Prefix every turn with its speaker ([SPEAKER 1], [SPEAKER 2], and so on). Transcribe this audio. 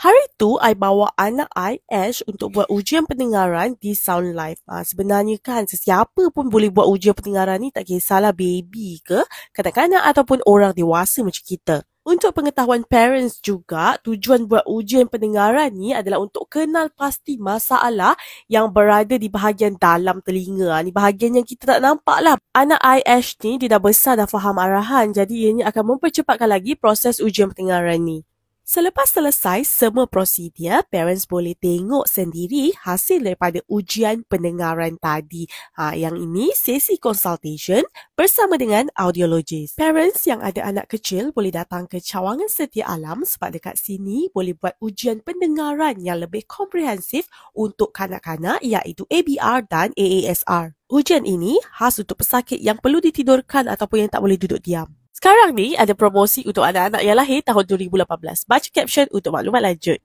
[SPEAKER 1] Hari tu, I bawa anak I, Ash, untuk buat ujian pendengaran di Sound Life. Sebenarnya kan, sesiapa pun boleh buat ujian pendengaran ni, tak kisahlah baby ke, kanak-kanak ataupun orang dewasa macam kita. Untuk pengetahuan parents juga, tujuan buat ujian pendengaran ni adalah untuk kenal pasti masalah yang berada di bahagian dalam telinga. Ni bahagian yang kita tak nampak lah. Anak I, Ash ni, dia dah besar, dah faham arahan. Jadi, ianya akan mempercepatkan lagi proses ujian pendengaran ni. Selepas selesai semua prosedur, parents boleh tengok sendiri hasil daripada ujian pendengaran tadi. Yang ini sesi consultation bersama dengan audiologist. Parents yang ada anak kecil boleh datang ke Cawangan Setia Alam sebab dekat sini boleh buat ujian pendengaran yang lebih komprehensif untuk kanak-kanak iaitu ABR dan AASR. Ujian ini khas untuk pesakit yang perlu ditidurkan ataupun yang tak boleh duduk diam. Sekarang ni ada promosi untuk anak-anak yang lahir tahun 2018. Baca caption untuk maklumat lanjut.